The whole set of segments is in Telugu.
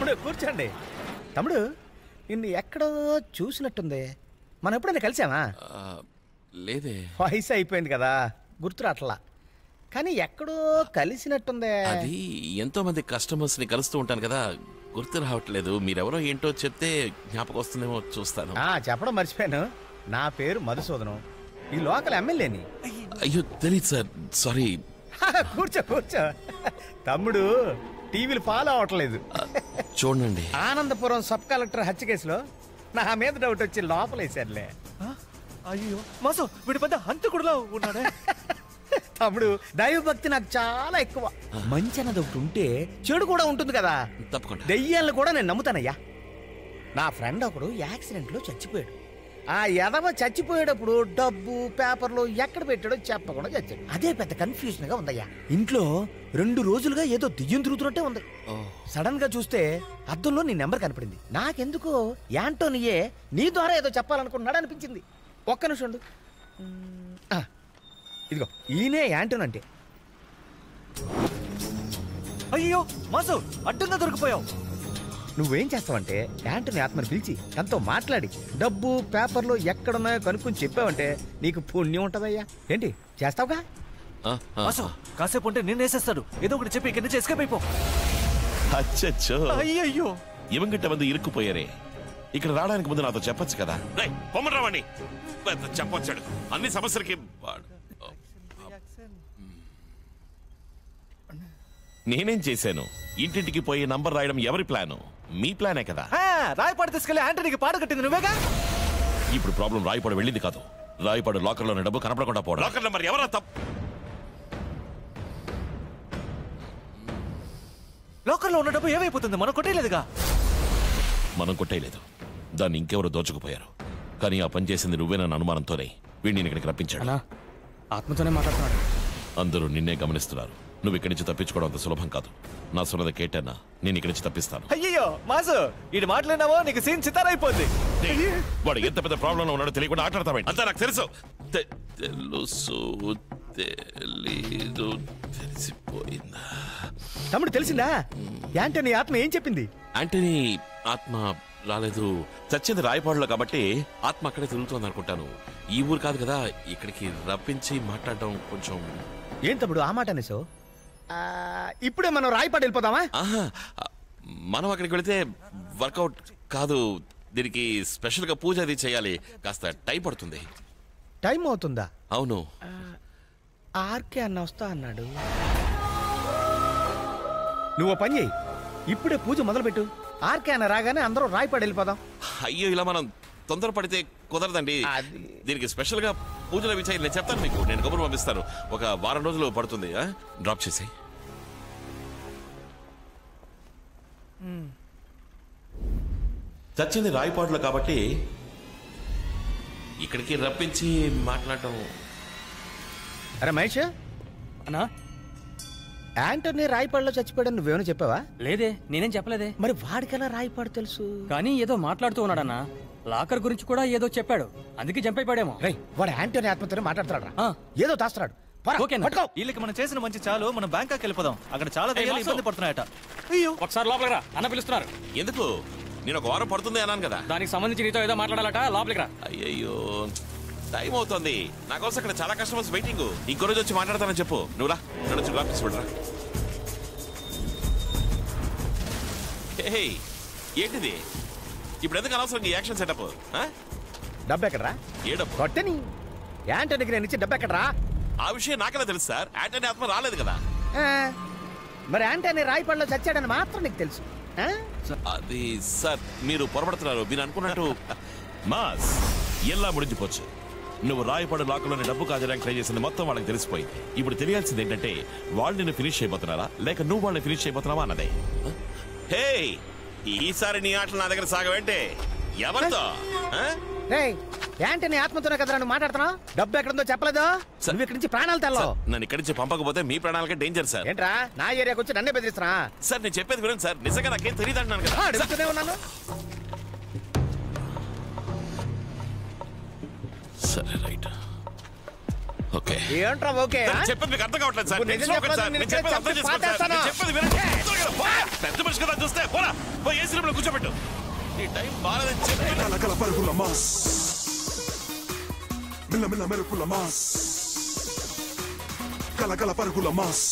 తమ్ముడు కూర్చోండి. తమ్ముడు నిన్ను ఎక్కడో చూసినట్టుంది. మనం ఎప్పుడైనా కలిసామా? లేదే. వయసు అయిపోయింది కదా, గుర్తురాట్లా. కానీ ఎక్కడో కలిసినట్టుందే. అది ఎంతో మంది కస్టమర్స్ ని కలుస్తూ ఉంటాను కదా, గుర్తు రావట్లేదు. మీరెవరో ఏంటో చెప్తే జ్ఞాపకం వస్తుందేమో చూస్తాను. చెప్పడం మర్చిపోయాను. నా పేరు మధుసూదనం, ఈ లోకల్ ఎమ్మెల్యేని. అయ్యో తెలీదు సార్, సారీ. కూర్చో కూర్చో. తమ్ముడు టీవీలు ఫాలో అవట్లేదు. చూడండి, ఆనందపురం సబ్ కలెక్టర్ హత్య కేసులో నా మీద డౌట్ వచ్చి లోపలేసారులే. అయ్యో మాసు, వీడి పెద్ద హంతకుడులా ఉన్నాడే. తమ్ముడు దైవభక్తి నాకు చాలా ఎక్కువ. మంచి అన్నది ఒకటి ఉంటే చెడు కూడా ఉంటుంది కదా. తప్పకుండా. దెయ్యాలను కూడా నేను నమ్ముతానయ్యా. నా ఫ్రెండ్ ఒకడు యాక్సిడెంట్ లో చచ్చిపోయాడు. ఆ ఎదవ చచ్చిపోయేటప్పుడు డబ్బు పేపర్లు ఎక్కడ పెట్టాడో చెప్పకుండా చచ్చాడు. అదే పెద్ద కన్ఫ్యూజన్ గా ఉందయ్యా. ఇంట్లో 2 రోజులుగా ఏదో దెయ్యం తిరుగుతున్నట్టే ఉంది. సడన్ గా చూస్తే అద్దంలో నీ నెంబర్ కనపడింది. నాకెందుకో యాంటోనియే నీ ద్వారా ఏదో చెప్పాలనుకున్నాడు అనిపించింది. ఒక్క నిమిషం ఉండు. ఇదిగో ఈయనే యాంటోన్ అంటే. అయ్యో మాసు, అడ్డంగా దొరికిపోయావు. నువ్వేం చేస్తావంటే యాంటోని ఆత్మని పిలిచి తనతో మాట్లాడి డబ్బు పేపర్లు ఎక్కడున్నాయో కనుక్కొని చెప్పావంటే నీకు పుణ్యం ఉంటదయ్యా. ఏంటి చేస్తావుగా? మాసు కాసేపు ఉంటే నిన్ను వేసేస్తాడు. ఏదో ఒకటి చెప్పి ఇక్కడి నుంచి ఎస్కేప్ అయిపో. అచ్చచ్చో, అయ్యయ్యో ఇవంగంట మంది ఇరుక్కుపోయారే. ఇక్కడ రావడానికి ముందు నాతో చెప్పొచ్చు కదా. పొమ్మని రావండి, చెప్పొచ్చాడు. అన్ని సమస్యలకి నేనేం చేశాను? ఇంటింటికి పోయి నంబర్ రాయడం ఎవరి ప్లాను? మీ ప్లానే కదా. రాయపాడు తీసుకెళ్లి యాంటనీకి పాట కట్టింది నువ్వేగా. ఇప్పుడు ప్రాబ్లం రాయపాడు వెళ్ళింది కాదు, రాయపాడు లాకర్లో డబ్బు కనపడకుండా పోవడం. లాకర్ నెంబర్ ఎవరా తప్పు? లాకర్లో ఉన్న డబ్బు ఏమైపోతుంది? మనం కొట్టేయలేదుగా. మనం కొట్టేయలేదు, దాన్ని ఇంకెవరు దోచుకుపోయారు. కానీ ఆ పని చేసింది నువ్వేనన్న అనుమానంతోనే వీడిని ఇక్కడికి రప్పించాడు. ఆత్మతోనే మాట్లాడుతున్నాడు. అందరూ నిన్నే గమనిస్తున్నారు. నువ్వు ఇక్కడి నుంచి తప్పించుకోవడం అంత సులభం కాదు. నా సున్నద కేటన్నా, నేను ఇక్కడి నుంచి తప్పిస్తాను. అయ్యో మాసు, ఇది మాట్లాడినావో నీకు సీన్ చిత్తారైపోద్ది. వాడు ఎంత పెద్ద ప్రాబ్లం లో ఉన్నాడో తెలియకుండా ఆటలాడతామేంటి? అంతా నాకు తెలుసు. తెలుసు తెలీదు తెలిసిపోయిందా? తమ్ముడు తెలిసిందా? యాంటోని ఆత్మ ఏం చెప్పింది? యాంటనీ ఆత్మ రాలేదు, చచ్చింది రాయపాడులో కాబట్టి ఆత్మ అక్కడే తిరుగుతోంది అనుకుంటాను. ఈ ఊరు కాదు కదా, ఇక్కడికి రప్పించి మాట్లాడడం కొంచెం. ఏం తమ్ముడు ఆ మాట అనేసో? ఇప్పుడే మనం రాయపాడు వెళ్ళిపోదామా? మనం అక్కడికి వెళితే వర్కౌట్ కాదు. దీనికి స్పెషల్ గా పూజ అది చేయాలి, కాస్త టైం పడుతుంది. టైం అవుతుందా? అవును. ఆర్కే అన్న వస్తా అన్నాడు. నువ్వు పని చేయి, ఇప్పుడే పూజ మొదలుపెట్టు. ఆర్కే అన్న రాగానే అందరూ రాయపాడు వెళ్ళిపోదాం. అయ్యో ఇలా మనం తొందరపడితే కుదరదండి. దీనికి స్పెషల్ గా పూజలు అవి చేయాలి. నేను చెప్తాను మీకు, నేను కబురు పంపిస్తాను. ఒక వారం రోజులు పడుతుంది. డ్రాప్ చేసి చచ్చింది రాయపాడులో కాబట్టి ఇక్కడికి రప్పించి మాట్లాడటం. అరే మహేష్ అన్నా, యాంటోనీ రాయపాడులో చచ్చిపోయాడని నువ్వేమైనా చెప్పావా? లేదే, నేనేం చెప్పలేదే. మరి వాడికెలా రాయపాడు తెలుసు? కానీ ఏదో మాట్లాడుతూ ఉన్నాడన్నా. లాకర్ గురించి కూడా ఏదో చెప్పాడు, అందుకే జంప్ అయిపోయాడేమో. వాడు యాంటోనీ ఆత్మతోనే మాట్లాడుతున్నాడు, ఏదో తాస్తున్నాడు. వీళ్ళకి మనం చేసిన మంచి చాలు, మనం బ్యాంకాక్ వెళ్ళిపోదాం. అక్కడ చాలా దయ్యాలు ఇబ్బంది పడుతున్నాయట. అయ్యో ఒకసారి లోపలికి రా, అన్న పిలుస్తున్నారు. ఎందుకు? నేను ఒక వారం పడుతుంది అన్నాను కదా. దానికి సంబంధించి నీతో ఏదో మాట్లాడాలట, లోపలికి రా. అయ్యయ్యో టైం అవుతుంది, నా కోసం అక్కడ చాలా కస్టమర్స్ వెయిటింగ్. ఇంకో రోజు వచ్చి మాట్లాడతానని చెప్పు. నువ్వు రా, తీసుకురా. ఏంటిది ఇప్పుడు? ఎందుకు అనవసరం ఈ యాక్షన్ సెటప్? డబ్బు ఎక్కడరా? ఏ డబ్బు? కొట్టని యాంటోనీకి నేను ఇచ్చి డబ్బు ఎక్కడరా? ఆ విషయం నాకెలా తెలుసు సార్? యాంటోనీ ఆత్మ రాలేదు కదా. మరి యాంటోనీ రాయపాడులో చచ్చాడని మాత్రం నీకు తెలుసు. అది సార్ మీరు పొరపడుతున్నారు. మీరు అనుకున్నట్టు మాస్ ఎలా ముడించిపోవచ్చు. నువ్వు రాయపాడు లాకర్లోని డబ్బు కాజడానికి ట్రై చేసింది మొత్తం వాళ్ళకి తెలిసిపోయింది. ఇప్పుడు తెలియాల్సింది ఏంటంటే వాళ్ళు నిన్ను ఫినిష్ చేయబోతున్నారా లేక నువ్వు వాళ్ళని ఫినిష్ చేయబోతున్నావా అన్నదే. హే, ఈసారి నీ ఆటలు నా దగ్గర సాగవేంటే? ఎవరితో? యాంటోనీ ఆత్మతోనే కదా నువ్వు మాట్లాడుతున్నావు? డబ్బు ఎక్కడుందో చెప్పలేదు. నువ్వు ఇక్కడి నుంచి ప్రాణాలు తెల్లో. నన్ను ఇక్కడి నుంచి పంపకపోతే మీ ప్రాణాలకే డేంజర్ సార్. ఏంట్రా నా ఏరియాకి వచ్చి నన్నే బెదిరిస్తున్నా? సార్ నేను చెప్పేది వినండి సార్, నిజంగా నాకేం తెలియదు అంటున్నాను కదా. అడుగుతూనే ఉన్నాను. సరే రైట్, ఓకే. ఏంట్రా ఓకే? చెప్పేది మీకు అర్థం కావట్లేదు సార్. చెప్పేది వినండి. పెద్ద మనిషి కదా చూస్తే పోరా పోయి ఏసీ రూమ్ లో కూర్చోబెట్టు. ఈ టైం బాగాలేదని చెప్పి కలకల పరుగుల మాస్ మిల్ల మిల్ల మెరుపుల మాస్ కలకల పరుగుల మాస్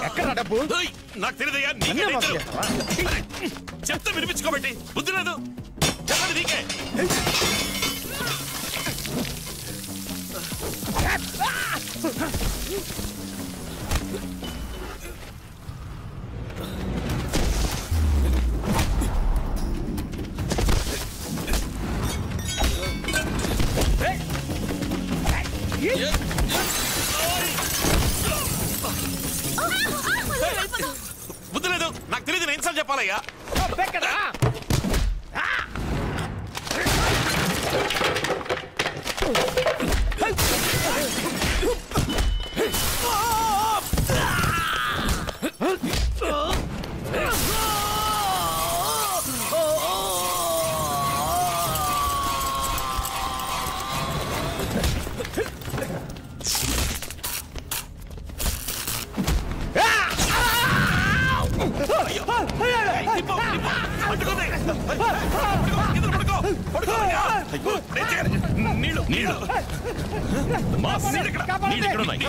ఎక్కడ డబ్బు? నాకు తెలియదయ్యా, చెప్తే వినిపించుకోబెట్టి బుద్ధి లేదు. చెప్పండి నీకే. బుద్ధి లేదు, నాకు తెలియదు. నేను ఇన్సల్ట్ చెప్పాలయ్యా. నీళ్ళు నీళ్ళు మాస్ నీళ్ళు ఎక్కడ ఉన్నాయి?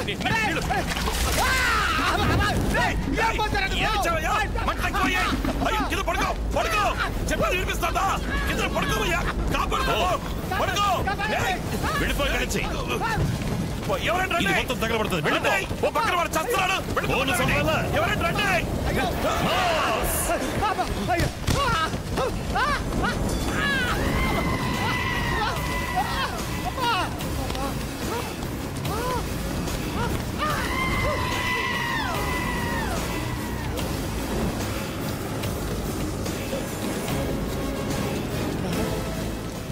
కింద పడుకో పడుకో చెప్పాలి వినిపిస్తుందా? కింద పడుకోవయ్యా, కాపాడుకో పడుకో. వెళ్ళిపోయి కలిసి ఎవరంటే మొత్తం తగలబడుతుంది. వెళ్ళిపో. ఓ పక్కన వాడు చస్తున్నాడు. ఎవరంటే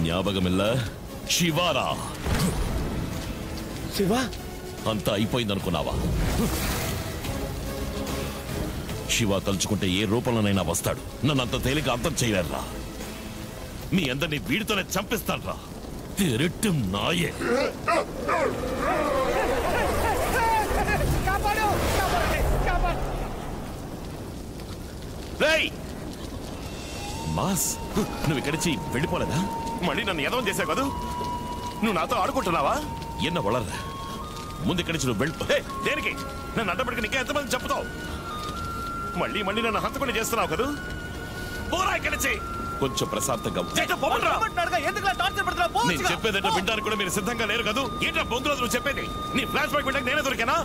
జ్ఞాపకమిల్ల శివారా. శివ అంతా అయిపోయిందనుకున్నావా? శివ తలుచుకుంటే ఏ రూపంలోనైనా వస్తాడు. నన్ను అంత తేలిక అర్థం చేయలేరా. మీ అందరినీ వీడితోనే చంపిస్తాడ్రా. తిరట్టు నాయే. మాస్, నువ్వు ఇక్కడి నుంచి వెళ్ళిపోలేదా? మళ్ళీ నన్ను ఎదవం చేసావు కదా. నువ్వు నాతో ఆడుకుంటున్నావా? ఎన్న వளర్రా. ముందు ఇక్కడి నుంచి నువ్వు వెళ్ళిపో. దేనికి? నన్ను అడ్డపడికి నీకే ఎంతమంది చెప్తావు? మళ్ళీ మళ్ళీ నన్ను హంతకుండా చేస్తున్నావు కదా. పోరా ఇక్కడి నుంచి. కొంచెం ప్రశాంతంగా నేను చెప్పేదంటే వినడానికి కూడా మీరు సిద్ధంగా లేరు కదా. ఏంటో బొంగులో నువ్వు చెప్పేది? నీ ఫ్లాష్ బ్యాక్ వినడానికి నేనే దొరికానా?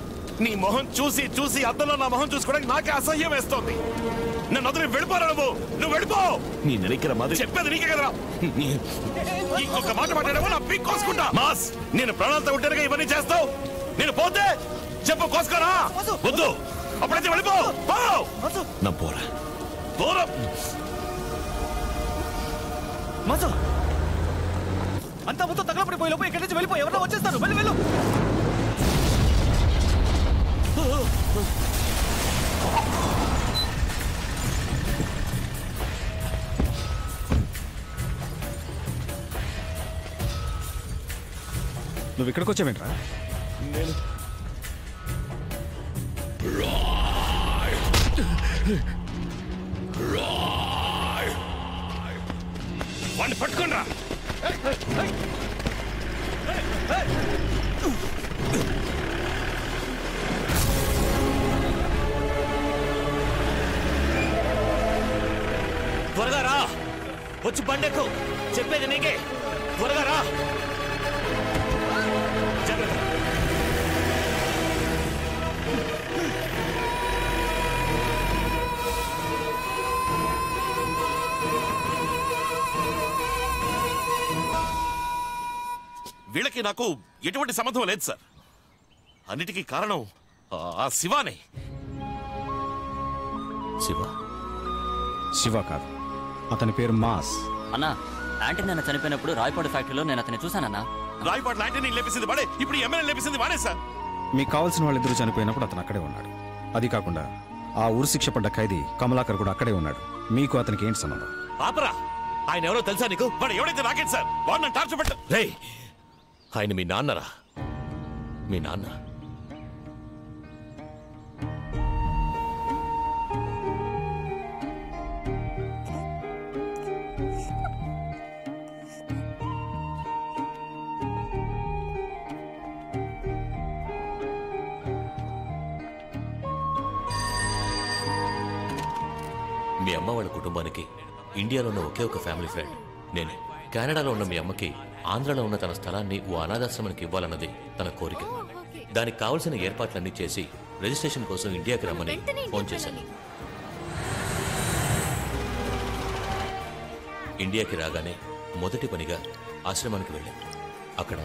నీ మొహం చూసి చూసి అద్దంలో నా మొహం చూసుకోవడానికి నాకే అసహ్యం వేస్తోంది. నన్ను వదిలి వెళ్ళిపోరా. నువ్వు వెళ్ళిపో. నీ నెలకిర మాది చెప్పేది నీకే కదరా. ఇంకొక మాట మాట్లాడేవో నా పీక్ కోసుకుంటా. మాస్, నేను ప్రాణాలతో ఉంటారుగా ఇవన్నీ చేస్తావు. నేను పోతే చెప్పు కోసుకోరా. వద్దు, అప్పుడైతే వెళ్ళిపో. నా పోరా పోరా. మాసు అంతా మొత్తం తగలపడిపోయి లోపు ఇక్కడి నుంచి వెళ్ళిపోయి ఎవరో వచ్చేస్తారు. వెళ్ళి వెళ్ళు. నువ్వు ఇక్కడికి వచ్చావేంట్రా? వాడిని పట్టుకోండి రా. త్వరగా రా. వచ్చి బండెక్కు. చెప్పేది నీకే. త్వరగా రా. వీళ్ళకి నాకు ఎటువంటి సంబంధం లేదు సార్. అన్నిటికీ కారణం ఆ శివానే. శివ కాదు, అతని పేరు మాస్. అన్నా, యాంటనీ అన్న చనిపోయినప్పుడు రాయపాడు ఫ్యాక్టరీలో నేను అతన్ని చూశానన్నా. రాయపాడు యాంటనీ లేపేసింది వాడే, ఇప్పుడు ఎమ్మెల్యే లేపేసింది వాడే సార్. మీకు కావాల్సిన వాళ్ళిద్దరూ చనిపోయినప్పుడు అతను అక్కడే ఉన్నాడు. అది కాకుండా ఆ ఉరి శిక్ష పడ్డ ఖైదీ కమలాకర్ కూడా అక్కడే ఉన్నాడు. మీకు అతనికి ఏంటి సంబంధం? ఆపరా, ఆయన ఎవరో తెలుసా నీకు? వాడు ఎవడైతే నాకేంటి సార్, వాడు నన్ను టార్చర్ పెట్ట. రేయ్, ఆయన మీ నాన్నరా? మీ నాన్న మీ అమ్మ వాళ్ళ కుటుంబానికి ఇండియాలో ఉన్న ఒకే ఒక ఫ్యామిలీ ఫ్రెండ్ నేనే. కెనడాలో ఉన్న మీ అమ్మకి ఆంధ్రాలో ఉన్న తన స్థలాన్ని ఓ అనాథాశ్రమానికి ఇవ్వాలన్నది తన కోరిక. దానికి కావలసిన ఏర్పాట్లన్నీ చేసి రిజిస్ట్రేషన్ కోసం ఇండియాకి రమ్మని ఫోన్ చేశాను. ఇండియాకి రాగానే మొదటి పనిగా ఆశ్రమానికి వెళ్ళాను. అక్కడ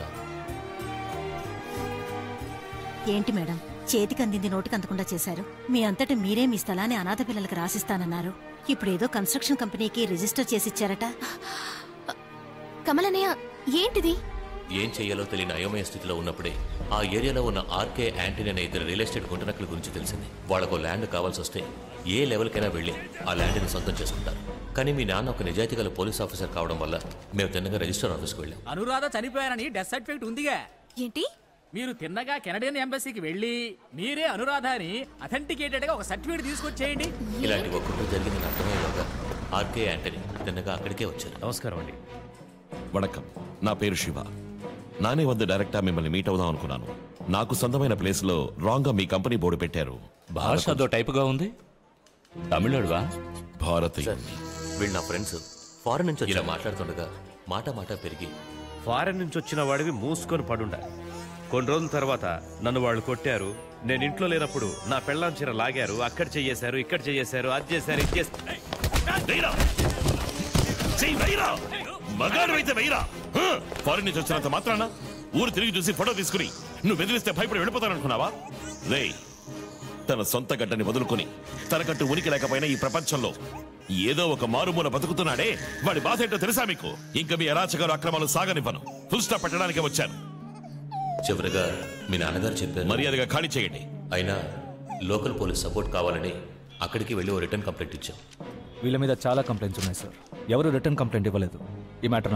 ఏంటి మేడం, చేతికి అందింది నోటికి అందకుండా చేశారు. మీ అంతటి మీరే మీ స్థలాన్ని అనాథ పిల్లలకు రాసిస్తానన్నారు. ఇప్పుడేదో కన్స్ట్రక్షన్ కంపెనీకి రిజిస్టర్ చేసిచ్చారట. కమలనయ్య, ఏంటిది? ఏం చేయాలో తెలియని అయోమయ స్థితిలో ఉన్నప్పుడే ఆ ఏరియాలో ఉన్న ఆర్కే యాంటనీ అనే ఇద్దరు రియల్ ఎస్టేట్ గుంటనక్కల గురించి తెలిసింది. వాళ్లకు ల్యాండ్ కావాల్సి వస్తే ఏ లెవెల్కైనా వెళ్ళి ఆ ల్యాండ్ని సొంతం చేసుకుంటారు. కానీ మీ నాన్న ఒక నిజాయితీ గల పోలీస్ ఆఫీసర్ కావడం వల్ల మేము తిన్నగా రిజిస్టర్ ఆఫీస్కి వెళ్ళాం. అనురాధ చనిపోయారని డెత్ సర్టిఫికేట్ ఉందిగా. ఏంటి? మీరు తిన్నగా కెనడియన్ ఎంబసీకి వెళ్ళి మీరే అనురాధ అని అథెంటికేటెడ్ గా ఒక సర్టిఫికేట్ తీసుకొచ్చేయండి. ఇలాంటి ఒక్కటి జరిగిందని అర్థమయ్యేలాగా ఆర్కే యాంటనీ తిన్నగా అక్కడికే వచ్చారు. నమస్కారం అండి. వణకం, నా పేరు శివ. నానే వద్ద డైరెక్టా మిమ్మల్ని మీట్ అవుదాం అనుకున్నాను. నాకు సొంతమైన ప్లేస్ లో రాంగ్ గా మీ కంపెనీ బోర్డు పెట్టారు. భాష అదో టైపుగా ఉంది. తమిళనాడువా? భారతీయ. వీళ్ళు నా ఫ్రెండ్స్. ఫారెన్ నుంచి ఇలా మాట్లాడుతుండగా మాట మాట పెరిగి ఫారెన్ నుంచి వచ్చిన వాడివి మూసుకొని పడుండాలి. కొన్ని రోజుల తర్వాత నన్ను వాళ్ళు కొట్టారు. నేను ఇంట్లో లేనప్పుడు నా పెళ్ళాం చీర లాగారు. అక్కడ చెయ్యేశారు, ఇక్కడ చెయ్యేశారు, అది చేశారు, ఇది చేస్తారు. మగాడు వెయ్యరా. ఫారెన్ నుంచి వచ్చినంత మాత్రాన ఊరు తిరిగి చూసి ఫోటో తీసుకుని నువ్వు బెదిరిస్తే భయపడి వెళ్ళిపోతాననుకున్నావా? రే, తన సొంత గడ్డని వదులుకొని తనకంటూ ఉనికి లేకపోయినా ఈ ప్రపంచంలో ఏదో ఒక మారుమూల బతుకుతున్నాడే, వాడి బాధ ఏంటో తెలుసా మీకు? ఇంకా మీ అరాచకాలు అక్రమాలు సాగనివ్వను. ఫుల్ స్టాప్ పెట్టడానికే వచ్చాను. చివరిగా మీ నాన్నగారు చెప్పారు, మర్యాదగా ఖాళీ చేయండి. అయినా లోకల్ పోలీస్ సపోర్ట్ కావాలని అక్కడికి వెళ్ళి ఓ రిటర్న్ కంప్లైంట్ ఇచ్చాం. వీళ్ళ మీద చాలా కంప్లైంట్స్ ఉన్నాయి సార్. ఎవరు రిటర్న్ కంప్లైంట్ ఇవ్వలేదు. ఈ మ్యాటర్